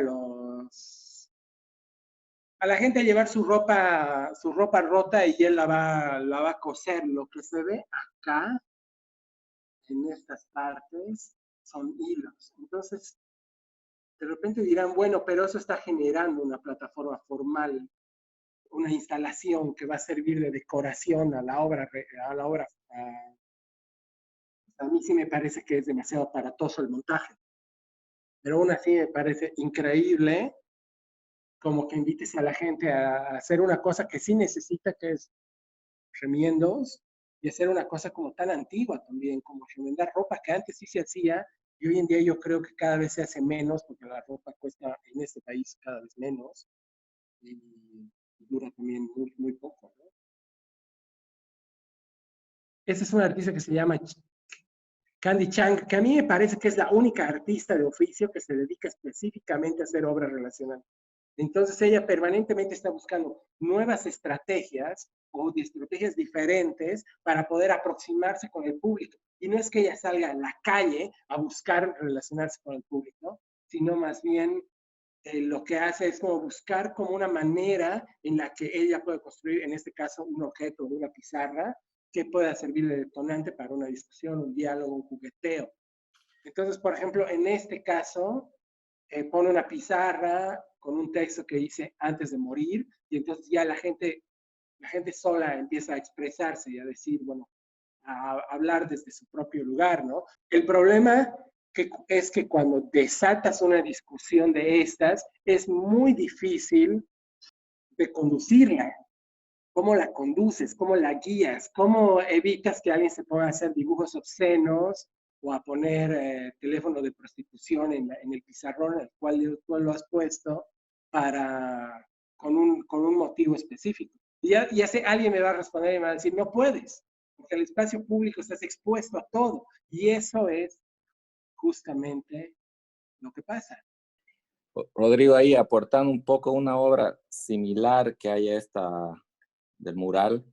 la gente a llevar su ropa rota y él la va a coser. Lo que se ve acá, en estas partes, son hilos. Entonces, de repente dirán, bueno, pero eso está generando una plataforma formal, una instalación que va a servir de decoración a la obra. A mí sí me parece que es demasiado aparatoso el montaje, pero aún así me parece increíble como que invites a la gente a hacer una cosa que sí necesita, que es remiendos, y hacer una cosa como tan antigua también, como remendar ropa que antes sí se hacía, y hoy en día yo creo que cada vez se hace menos, porque la ropa cuesta en este país cada vez menos, y dura también muy, muy poco, ¿no? Esa es una artista que se llama Candy Chang, que a mí me parece que es la única artista de oficio que se dedica específicamente a hacer obra relacional. Entonces ella permanentemente está buscando nuevas estrategias o estrategias diferentes para poder aproximarse con el público. Y no es que ella salga a la calle a buscar relacionarse con el público, sino más bien lo que hace es como buscar como una manera en la que ella puede construir, en este caso, un objeto de una pizarra que pueda servir de detonante para una discusión, un diálogo, un jugueteo. Entonces, por ejemplo, en este caso, pone una pizarra con un texto que dice antes de morir, y entonces ya la gente sola empieza a expresarse y a decir, bueno, a hablar desde su propio lugar, ¿no? El problema es que cuando desatas una discusión de estas, es muy difícil de conducirla. ¿Cómo la conduces? ¿Cómo la guías? ¿Cómo evitas que alguien se ponga a hacer dibujos obscenos o a poner teléfono de prostitución en el pizarrón en el cual tú lo has puesto con un motivo específico? Y ya sé, alguien me va a responder y me va a decir, no puedes, porque el espacio público estás expuesto a todo. Y eso es justamente lo que pasa. Rodrigo, ahí aportando un poco una obra similar que hay a esta del mural.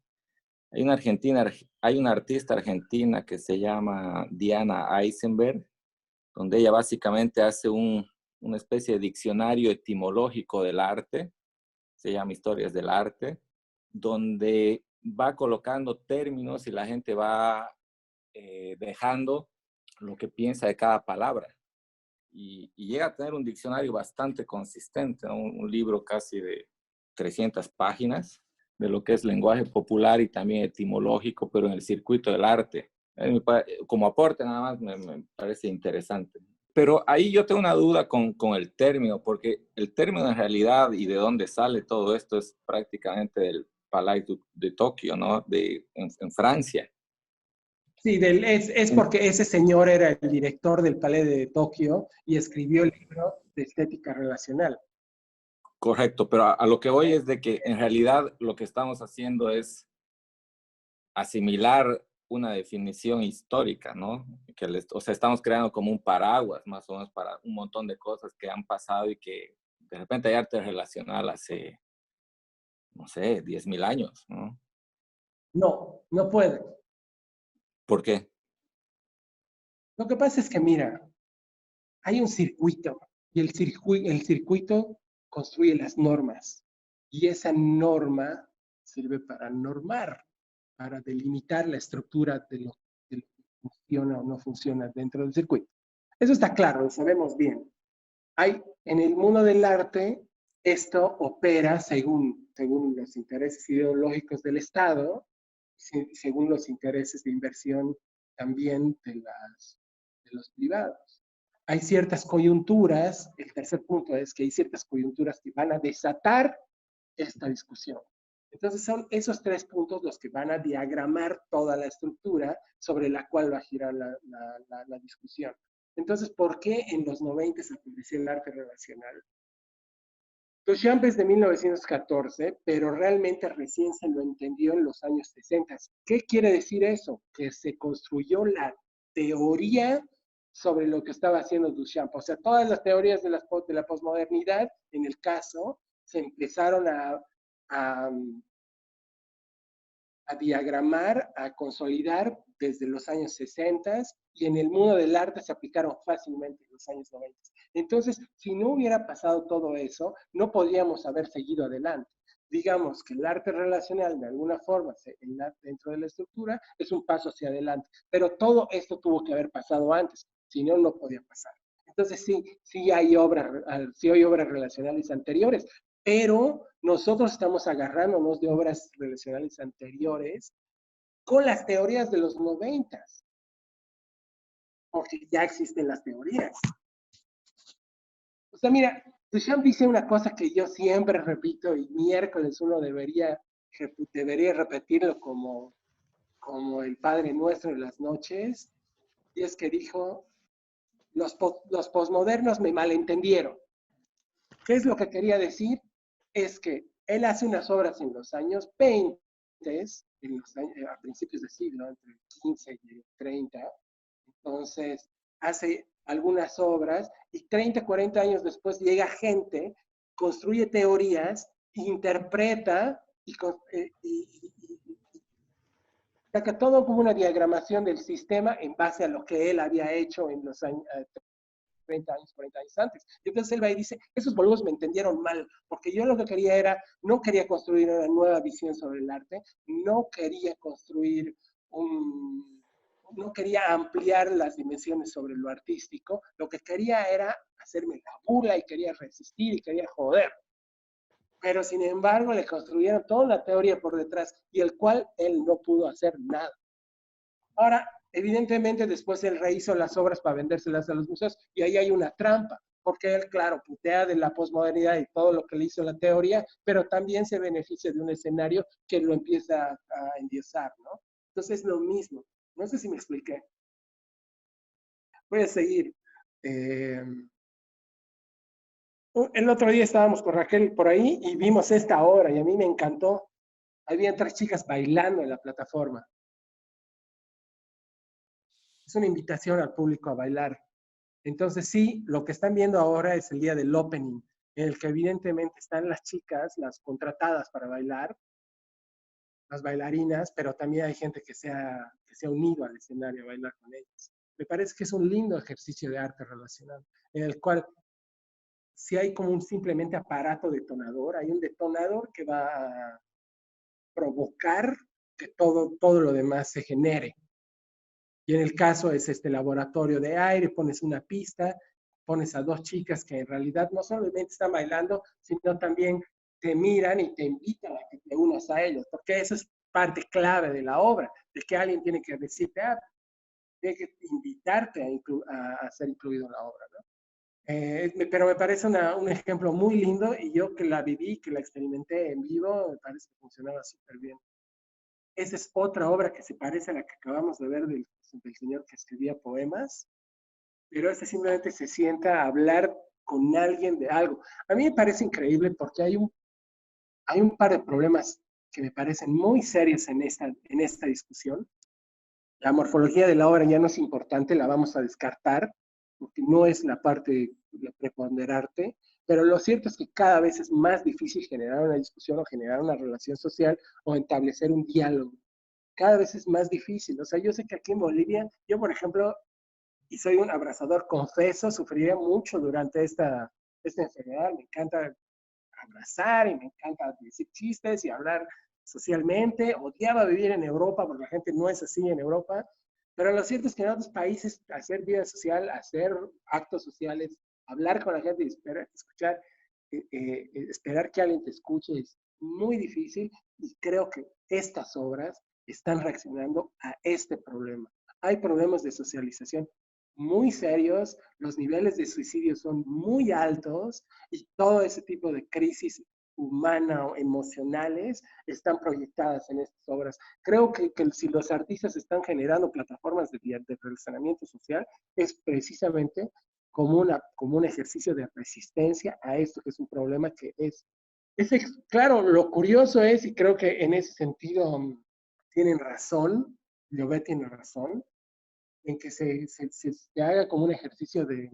Hay una artista argentina que se llama Diana Eisenberg, donde ella básicamente hace una especie de diccionario etimológico del arte, se llama Historias del Arte, donde va colocando términos y la gente va dejando lo que piensa de cada palabra. Y llega a tener un diccionario bastante consistente, ¿no? Un libro casi de 300 páginas de lo que es lenguaje popular y también etimológico, pero en el circuito del arte. Como aporte nada más me parece interesante. Pero ahí yo tengo una duda con el término, porque el término en realidad y de dónde sale todo esto es prácticamente del Palais de Tokio, ¿no? En Francia. Sí, es porque ese señor era el director del Palais de Tokio y escribió el libro de estética relacional. Correcto, pero a lo que voy es de que en realidad lo que estamos haciendo es asimilar una definición histórica, ¿no? O sea, estamos creando como un paraguas más o menos para un montón de cosas que han pasado y que de repente hay arte relacional hace, no sé, 10.000 años, ¿no? No, no puede. ¿Por qué? Lo que pasa es que, mira, hay un circuito y el circuito construye las normas y esa norma sirve para normar, para delimitar la estructura de lo que funciona o no funciona dentro del circuito. Eso está claro, lo sabemos bien. En el mundo del arte, esto opera según los intereses ideológicos del Estado, según los intereses de inversión también de los privados. Hay ciertas coyunturas, el tercer punto es que hay ciertas coyunturas que van a desatar esta discusión. Entonces son esos tres puntos los que van a diagramar toda la estructura sobre la cual va a girar la discusión. Entonces, ¿por qué en los 90 se apareció el arte relacional? Duchamp es de 1914, pero realmente recién se lo entendió en los años 60. ¿Qué quiere decir eso? Que se construyó la teoría sobre lo que estaba haciendo Duchamp. O sea, todas las teorías de la posmodernidad, en el caso, se empezaron a diagramar, a consolidar desde los años 60 y en el mundo del arte se aplicaron fácilmente en los años 90. Entonces, si no hubiera pasado todo eso, no podríamos haber seguido adelante. Digamos que el arte relacional, de alguna forma, dentro de la estructura, es un paso hacia adelante. Pero todo esto tuvo que haber pasado antes, si no, no podía pasar. Entonces, sí hay obras relacionales anteriores, pero nosotros estamos agarrándonos de obras relacionales anteriores con las teorías de los 90, porque ya existen las teorías. O sea, mira, Duchamp dice una cosa que yo siempre repito y miércoles uno debería repetirlo como el Padre Nuestro de las noches, y es que dijo, los posmodernos me malentendieron. ¿Qué es lo que quería decir? Es que él hace unas obras en los años 20, a principios del siglo, entre el 15 y el 30, entonces hace algunas obras y 30, 40 años después llega gente, construye teorías, interpreta y saca todo como una diagramación del sistema en base a lo que él había hecho en los años 30 años, 40 años antes. Y entonces él va y dice, esos boludos me entendieron mal, porque yo lo que quería era, no quería construir una nueva visión sobre el arte, no quería no quería ampliar las dimensiones sobre lo artístico, lo que quería era hacerme la burla y quería resistir y quería joder. Pero sin embargo le construyeron toda una teoría por detrás y el cual él no pudo hacer nada. Ahora, evidentemente después él rehizo las obras para vendérselas a los museos y ahí hay una trampa, porque él, claro, putea de la posmodernidad y todo lo que le hizo la teoría, pero también se beneficia de un escenario que lo empieza a endiosar, ¿no? Entonces es lo mismo. No sé si me expliqué. Voy a seguir. El otro día estábamos con Raquel por ahí y vimos esta obra y a mí me encantó. Había 3 chicas bailando en la plataforma. Es una invitación al público a bailar. Entonces sí, lo que están viendo ahora es el día del opening, en el que evidentemente están las chicas, las contratadas para bailar, las bailarinas, pero también hay gente que se ha unido al escenario a bailar con ellas. Me parece que es un lindo ejercicio de arte relacional, en el cual si hay como un simplemente aparato detonador, hay un detonador que va a provocar que todo lo demás se genere. Y en el caso es este laboratorio de aire, pones una pista, pones a 2 chicas que en realidad no solamente están bailando, sino también te miran y te invitan a que te unas a ellos, porque eso es parte clave de la obra, de que alguien tiene que decirte, tiene que invitarte a ser incluido en la obra, ¿no? Pero me parece un ejemplo muy lindo y yo que la viví, que la experimenté en vivo, me parece que funcionaba súper bien. Esa es otra obra que se parece a la que acabamos de ver del señor que escribía poemas, pero este simplemente se sienta a hablar con alguien de algo. A mí me parece increíble porque hay un par de problemas que me parecen muy serios en esta discusión. La morfología de la obra ya no es importante, la vamos a descartar, porque no es la parte preponderante, pero lo cierto es que cada vez es más difícil generar una discusión o generar una relación social o establecer un diálogo. Cada vez es más difícil. O sea, yo sé que aquí en Bolivia, yo por ejemplo, y soy un abrazador confeso, sufriría mucho durante esta enfermedad. Me encanta abrazar y me encanta decir chistes y hablar socialmente. Odiaba vivir en Europa porque la gente no es así en Europa. Pero lo cierto es que en otros países hacer vida social, hacer actos sociales, hablar con la gente y escuchar, esperar que alguien te escuche es muy difícil y creo que estas obras están reaccionando a este problema. Hay problemas de socialización muy serios, los niveles de suicidio son muy altos y todo ese tipo de crisis humana o emocionales están proyectadas en estas obras. Creo que si los artistas están generando plataformas de relacionamiento social, es precisamente como un ejercicio de resistencia a esto que es un problema que claro, lo curioso es, y creo que en ese sentido tienen razón, Llobet tiene razón, en que se haga como un ejercicio de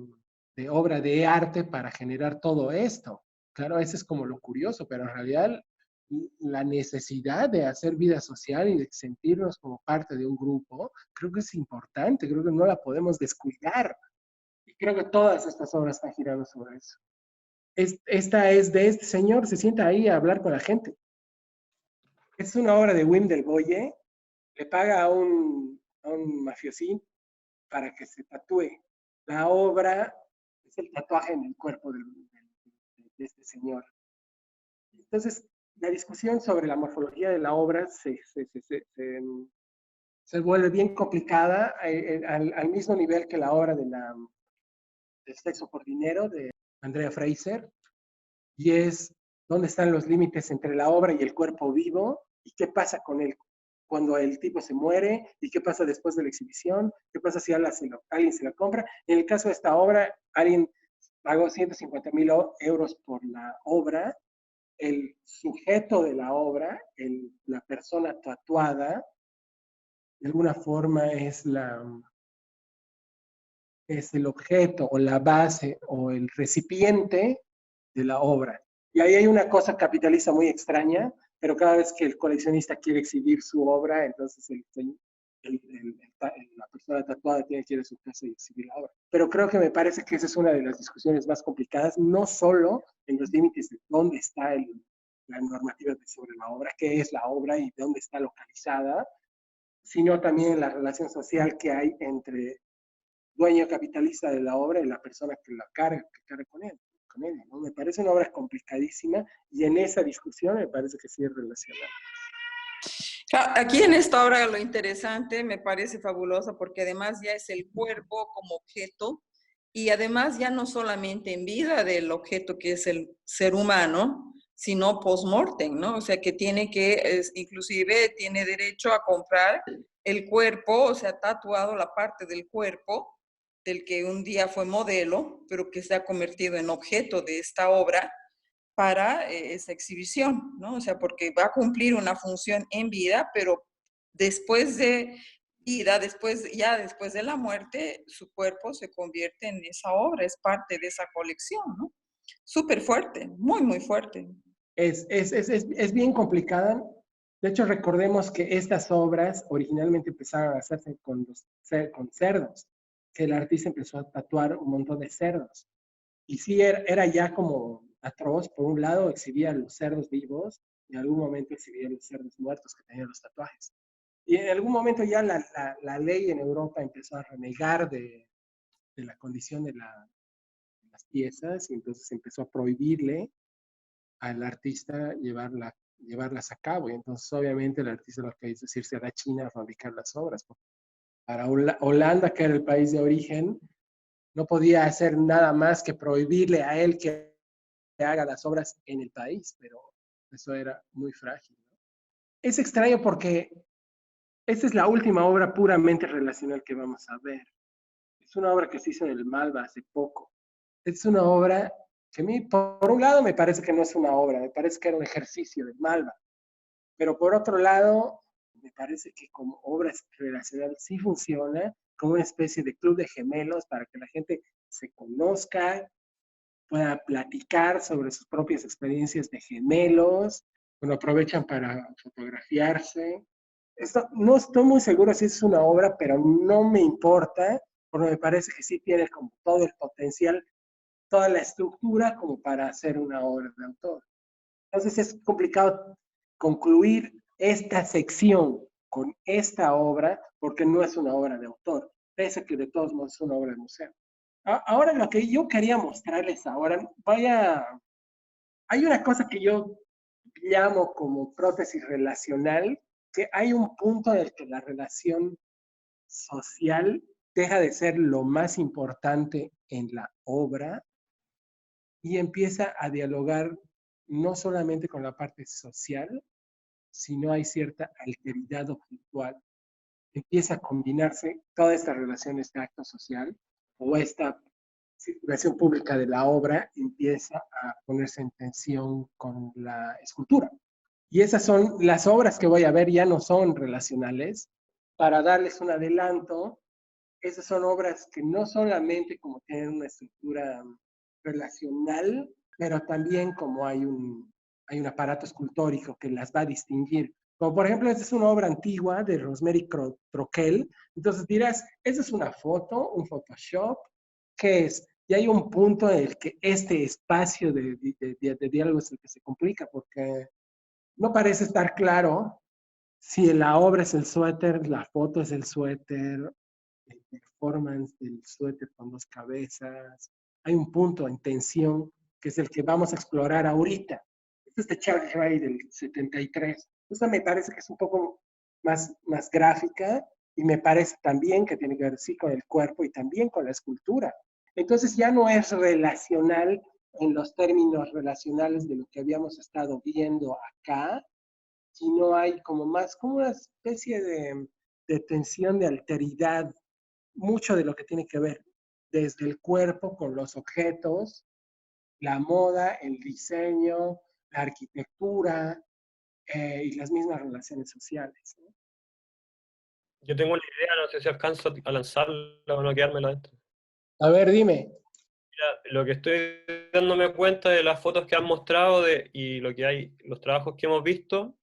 obra de arte para generar todo esto. Claro, eso es como lo curioso, pero en realidad la necesidad de hacer vida social y de sentirnos como parte de un grupo, creo que es importante, creo que no la podemos descuidar. Y creo que todas estas obras están girando sobre eso. Esta es de este señor, se sienta ahí a hablar con la gente. Es una obra de Wim del Boye, le paga a un mafiosín para que se tatúe. La obra es el tatuaje en el cuerpo de este señor. Entonces, la discusión sobre la morfología de la obra se vuelve bien complicada al mismo nivel que la obra del sexo por dinero de Andrea Fraser, y es dónde están los límites entre la obra y el cuerpo vivo y qué pasa con él cuando el tipo se muere y qué pasa después de la exhibición, qué pasa si alguien se la compra. En el caso de esta obra, alguien pagó 150,000 euros por la obra, el sujeto de la obra, la persona tatuada, de alguna forma es el objeto o la base o el recipiente de la obra. Y ahí hay una cosa capitalista muy extraña, pero cada vez que el coleccionista quiere exhibir su obra, entonces la persona tatuada tiene que ir a su casa y exhibir la obra. Pero creo que me parece que esa es una de las discusiones más complicadas, no solo en los límites de dónde está la normativa sobre la obra, qué es la obra y dónde está localizada, sino también en la relación social que hay entre dueño capitalista de la obra y la persona que carga con él. ¿No? Me parece una obra complicadísima y en esa discusión me parece que sí es relacionada. Aquí en esta obra lo interesante me parece fabulosa porque además ya es el cuerpo como objeto y además ya no solamente en vida del objeto que es el ser humano, sino post-mortem, ¿no? O sea, que tiene que, inclusive tiene derecho a comprar el cuerpo, o sea, tatuado la parte del cuerpo del que un día fue modelo, pero que se ha convertido en objeto de esta obra para esa exhibición, ¿no? O sea, porque va a cumplir una función en vida, pero después de vida, después de la muerte, su cuerpo se convierte en esa obra, es parte de esa colección, ¿no? Súper fuerte, muy, muy fuerte. Es bien complicada. De hecho, recordemos que estas obras originalmente empezaron a hacerse con cerdos, que el artista empezó a tatuar un montón de cerdos. Y sí, era ya como atroz. Por un lado, exhibía los cerdos vivos, y en algún momento exhibía los cerdos muertos que tenían los tatuajes. Y en algún momento ya la ley en Europa empezó a renegar de la condición de las piezas, y entonces empezó a prohibirle al artista llevarlas a cabo. Y entonces, obviamente, el artista lo que hizo es irse a la China a fabricar las obras. Para Holanda, que era el país de origen, no podía hacer nada más que prohibirle a él que haga las obras en el país, pero eso era muy frágil, ¿no? Es extraño porque esta es la última obra puramente relacional que vamos a ver. Es una obra que se hizo en el Malva hace poco. Es una obra que a mí, por un lado, me parece que no es una obra, me parece que era un ejercicio del Malva, pero por otro lado, me parece que como obra relacional sí funciona como una especie de club de gemelos para que la gente se conozca, pueda platicar sobre sus propias experiencias de gemelos, bueno, aprovechan para fotografiarse. Esto, no estoy muy seguro si es una obra, pero no me importa, porque me parece que sí tiene como todo el potencial, toda la estructura como para hacer una obra de autor. Entonces es complicado concluir esta sección con esta obra porque no es una obra de autor, pese a que de todos modos es una obra de museo. Ahora lo que yo quería mostrarles ahora, hay una cosa que yo llamo como prótesis relacional, que hay un punto en el que la relación social deja de ser lo más importante en la obra y empieza a dialogar no solamente con la parte social, sino hay cierta alteridad objetual. Empieza a combinarse toda esta relación, este acto social o esta circulación pública de la obra empieza a ponerse en tensión con la escultura. Y esas son las obras que voy a ver, ya no son relacionales. Para darles un adelanto, esas son obras que no solamente como tienen una estructura relacional, pero también como hay un aparato escultórico que las va a distinguir. Como por ejemplo, esta es una obra antigua de Rosemary Troquel. Entonces dirás, ¿esa es una foto, un Photoshop? ¿Qué es? Y hay un punto en el que este espacio de diálogo es el que se complica, porque no parece estar claro si la obra es el suéter, la foto es el suéter, el performance del suéter con dos cabezas. Hay un punto en tensión que es el que vamos a explorar ahorita. Este es de Charles Ray del 73. Esta me parece que es un poco más gráfica y me parece también que tiene que ver sí con el cuerpo y también con la escultura. Entonces ya no es relacional en los términos relacionales de lo que habíamos estado viendo acá, sino hay como más, como una especie de tensión, de alteridad, mucho de lo que tiene que ver desde el cuerpo con los objetos, la moda, el diseño, la arquitectura y las mismas relaciones sociales, ¿no? Yo tengo una idea, no sé si alcanzo a lanzarla o no quedármela adentro. A ver, dime. Mira, lo que estoy dándome cuenta de las fotos que han mostrado y lo que hay, los trabajos que hemos visto,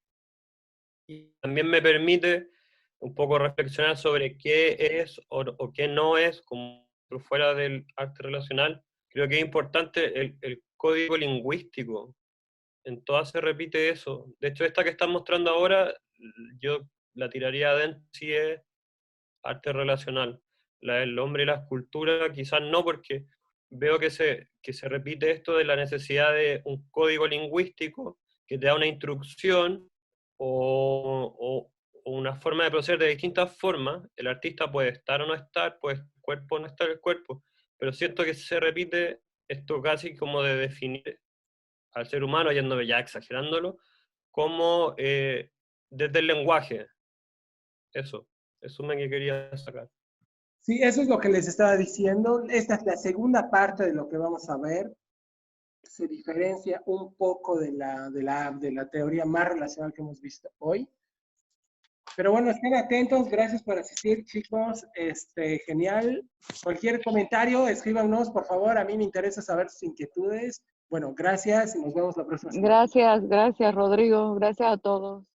y también me permite un poco reflexionar sobre qué es o qué no es, como fuera del arte relacional. Creo que es importante el código lingüístico. En todas se repite eso. De hecho, esta que están mostrando ahora, yo la tiraría adentro si es arte relacional. La del hombre y la escultura, quizás no, porque veo que se repite esto de la necesidad de un código lingüístico que te da una instrucción o una forma de proceder de distintas formas. El artista puede estar o no estar, puede el cuerpo o no estar el cuerpo, pero siento que se repite esto casi como de definir al ser humano, yéndome ya exagerándolo, como desde el lenguaje. Eso es lo que quería sacar. Sí, eso es lo que les estaba diciendo. Esta es la segunda parte de lo que vamos a ver. Se diferencia un poco de la teoría más relacional que hemos visto hoy. Pero bueno, estén atentos. Gracias por asistir, chicos. Genial. Cualquier comentario, escríbanos, por favor. A mí me interesa saber sus inquietudes. Bueno, gracias y nos vemos la próxima semana. Gracias, Rodrigo. Gracias a todos.